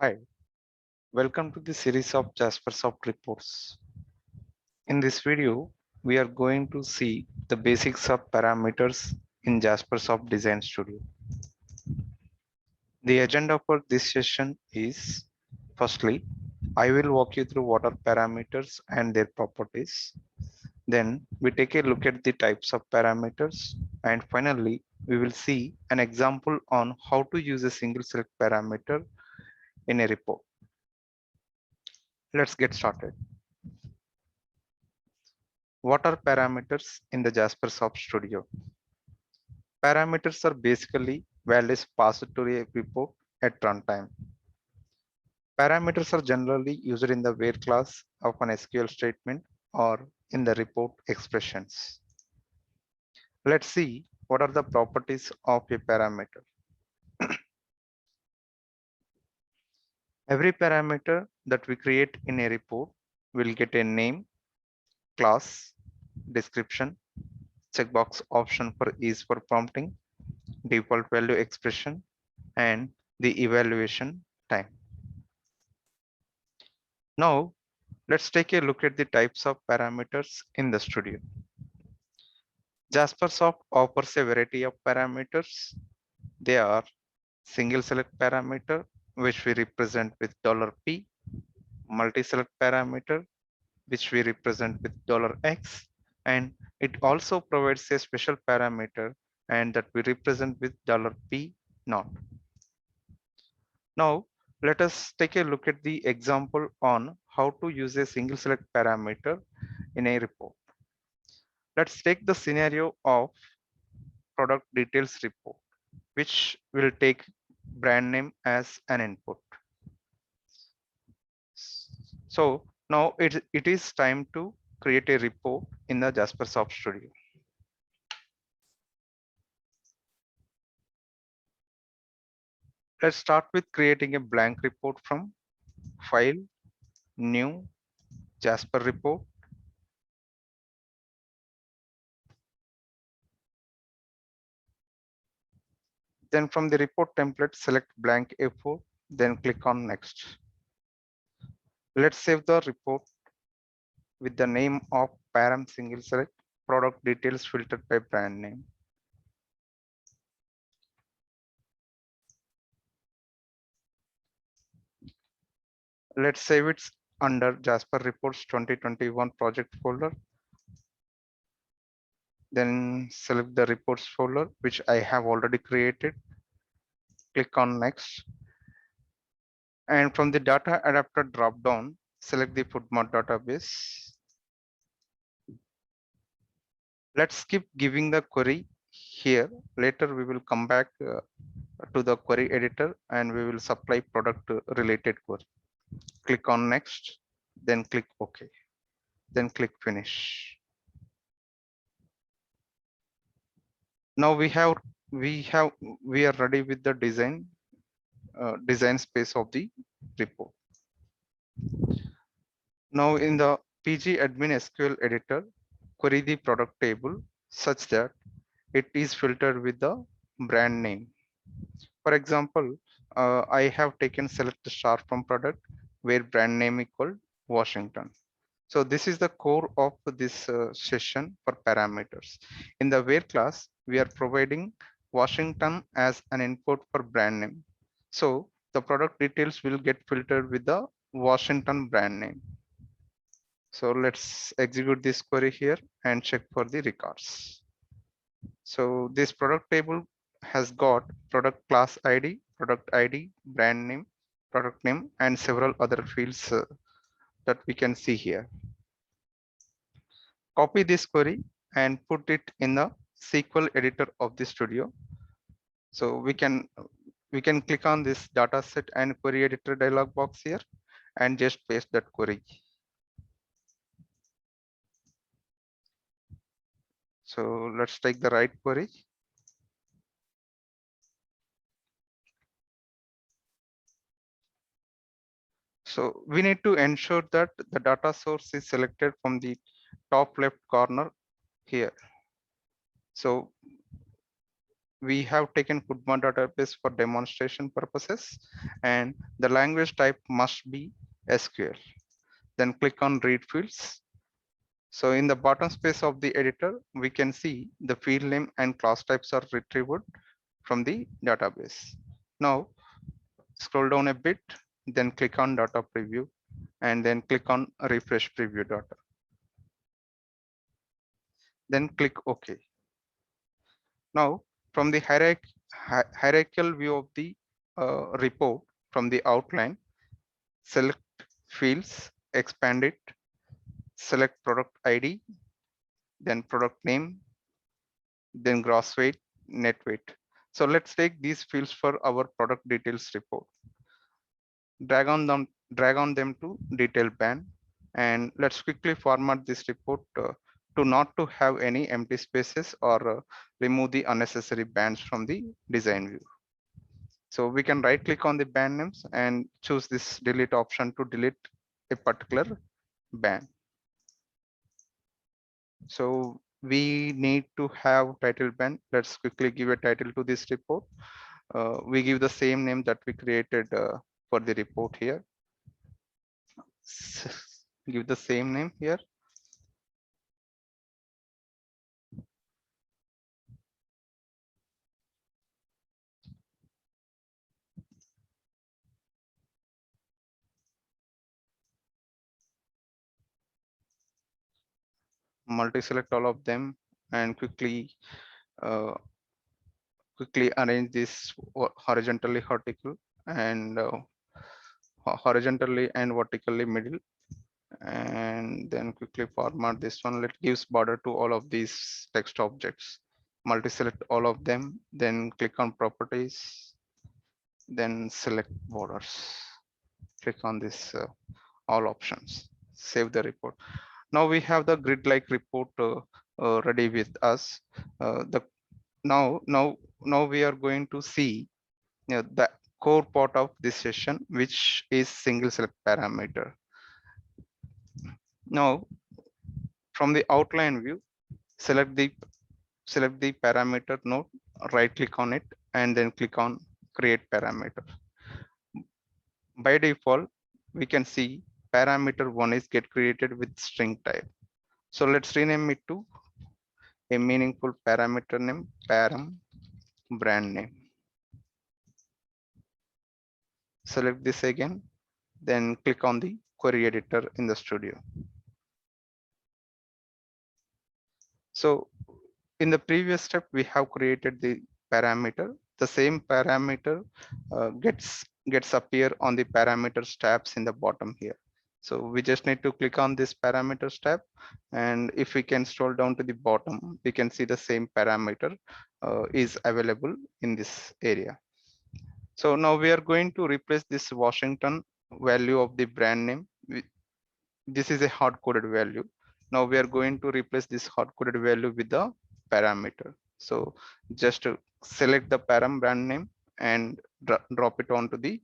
Hi, welcome to the series of Jaspersoft reports. In this video, we are going to see the basics of parameters in Jaspersoft Design Studio. The agenda for this session is, firstly, I will walk you through what are parameters and their properties. Then we take a look at the types of parameters, and finally, we will see an example on how to use a single select parameter in a report. Let's get started. What are parameters in the Jaspersoft Studio? Parameters are basically values passed to a report at runtime. Parameters are generally used in the where class of an SQL statement or in the report expressions. Let's see what are the properties of a parameter. Every parameter that we create in a report will get a name, class, description, checkbox option for ease for prompting, default value expression, and the evaluation time. Now, let's take a look at the types of parameters in the studio. Jaspersoft offers a variety of parameters. They are single select parameter, which we represent with $P, multi-select parameter, which we represent with $X, and it also provides a special parameter and that we represent with $P not. Now, let us take a look at the example on how to use a single select parameter in a report. Let's take the scenario of product details report, which will take brand name as an input. So now it is time to create a report in the Jaspersoft Studio. Let's start with creating a blank report from File, New, Jasper Report. Then from the report template, select blank A4, then click on Next. Let's save the report with the name of param single select product details filtered by brand name. Let's save it under Jasper Reports 2021 project folder. Then select the reports folder, which I have already created. Click on Next. And from the data adapter drop-down, select the FoodMart database. Let's keep giving the query here. Later, we will come back to the query editor and we will supply product related query. Click on Next, then click OK, then click Finish. Now we are ready with the design space of the report. Now in the PG admin SQL editor, query the product table such that it is filtered with the brand name. For example, I have taken select the star from product where brand name equal Washington. So this is the core of this session for parameters. In the where class, we are providing Washington as an input for brand name. So the product details will get filtered with the Washington brand name. So let's execute this query here and check for the records. So this product table has got product class ID, brand name, product name, and several other fields that we can see here. Copy this query and put it in the SQL editor of the studio. So we can click on this data set and query editor dialog box here and just paste that query. So let's take the right query. So we need to ensure that the data source is selected from the top left corner here. So we have taken Kudma database for demonstration purposes, and the language type must be SQL. Then click on read fields. So in the bottom space of the editor, we can see the field name and class types are retrieved from the database. Now scroll down a bit, then click on data preview, and then click on refresh preview data. Then click OK. Now from the hierarchical view of the report, from the outline, select fields, expand it, select product ID, then product name, then gross weight, net weight. So let's take these fields for our product details report. Drag on them to detail band, and let's quickly format this report to not to have any empty spaces or remove the unnecessary bands from the design view. So we can right click on the band names and choose this delete option to delete a particular band. So we need to have title band. Let's quickly give a title to this report. We give the same name that we created for the report here. Give the same name here. Multi-select all of them and uh, quickly arrange this horizontally vertical and horizontally and vertically middle, and then quickly format this one. Let gives border to all of these text objects. Multi-select all of them, then click on properties, then select borders. Click on this all options. Save the report. Now we have the grid-like report ready with us. The now we are going to see the core part of this session, which is single select parameter. Now from the outline view, select the parameter node, right click on it, and then click on create parameter. By default, we can see parameter one is get created with string type. So let's rename it to a meaningful parameter name, param brand name. Select this again, then click on the query editor in the studio. So in the previous step, we have created the parameter. The same parameter gets appear on the parameters tabs in the bottom here. So we just need to click on this parameters tab, and if we can scroll down to the bottom, we can see the same parameter is available in this area. So now we are going to replace this Washington value of the brand name. This is a hard coded value. Now we are going to replace this hard coded value with the parameter. So just select the param brand name and drop it onto the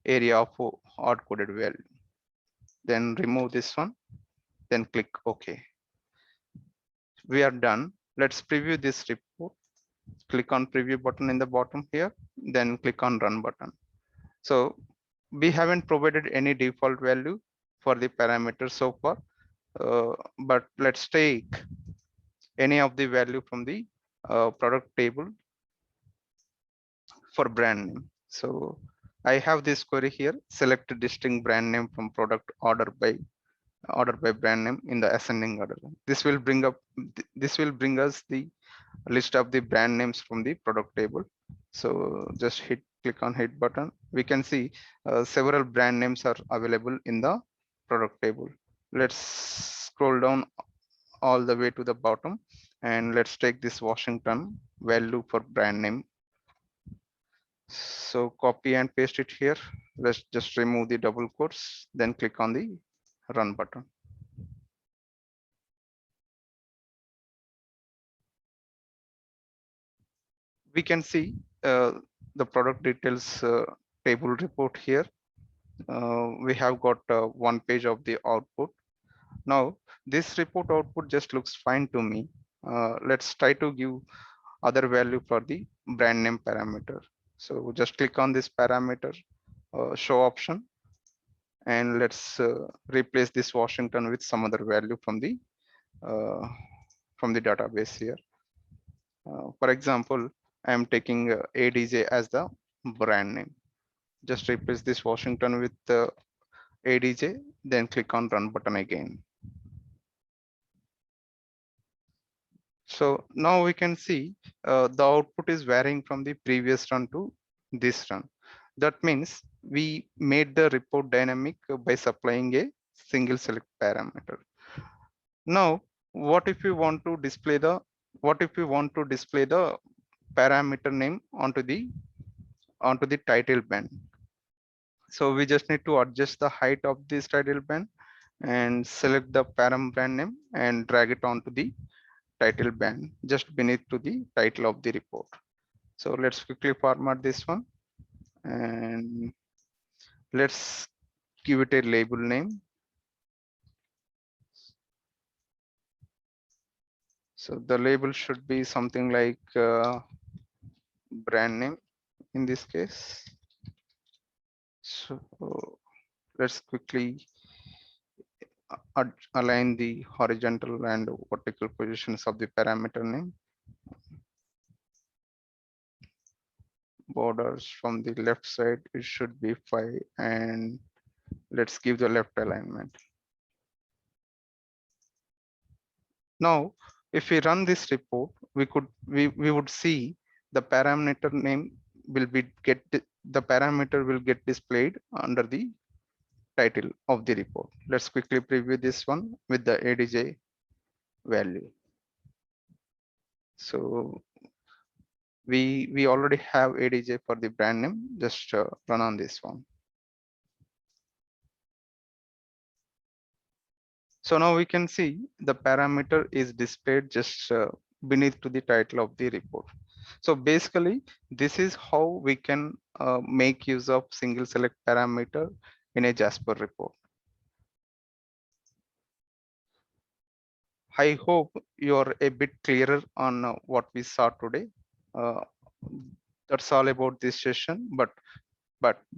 area of hard coded value. Then remove this one, then click OK. We are done. Let's preview this report. Click on preview button in the bottom here, then click on run button. So we haven't provided any default value for the parameter so far, but let's take any of the value from the product table for brand name. So I have this query here, select a distinct brand name from product order by brand name in the ascending order. This will bring us the list of the brand names from the product table. So just click on hit button. We can see several brand names are available in the product table. Let's scroll down all the way to the bottom, and let's take this Washington value for brand name. So copy and paste it here. Let's just remove the double quotes, then click on the run button. We can see the product details table report here. We have got one page of the output. Now this report output just looks fine to me. Let's try to give other value for the brand name parameter. So just click on this parameter show option, and let's replace this Washington with some other value uh, from the database here. For example, I am taking ADJ as the brand name. Just replace this Washington with ADJ, then click on run button again. So now we can see the output is varying from the previous run to this run. That means we made the report dynamic by supplying a single select parameter. Now, what if we want to display the parameter name onto the title band? So we just need to adjust the height of this title band and select the param brand name and drag it onto the title band just beneath to the title of the report. So let's quickly format this one and let's give it a label name. So the label should be something like brand name in this case. So let's quickly align the horizontal and vertical positions of the parameter name. Borders from the left side, it should be 5, and let's give the left alignment. Now, if we run this report, we would see the parameter name will be the parameter will get displayed under the title of the report. Let's quickly preview this one with the ADJ value. So we already have ADJ for the brand name. Just run on this one. So now we can see the parameter is displayed just beneath to the title of the report. So basically, this is how we can make use of single select parameter in a Jasper report. I hope you're a bit clearer on what we saw today. Uh, that's all about this session. But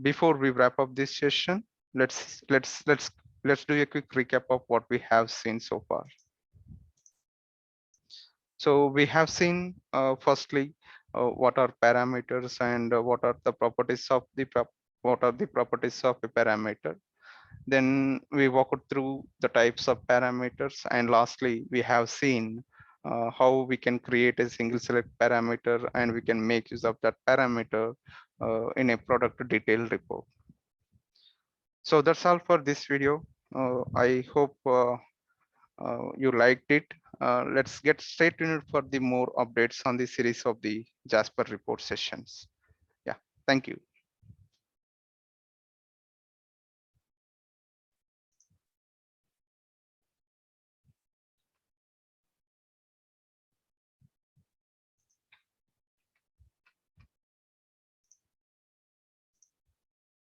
before we wrap up this session, let's do a quick recap of what we have seen so far. So we have seen firstly what are parameters and what are the properties of the properties of a parameter. Then we walked through the types of parameters, and lastly we have seen how we can create a single select parameter and we can make use of that parameter in a product detail report. So that's all for this video. I hope you liked it. Let's get straight in for the more updates on the series of the Jasper report sessions. Yeah, thank you.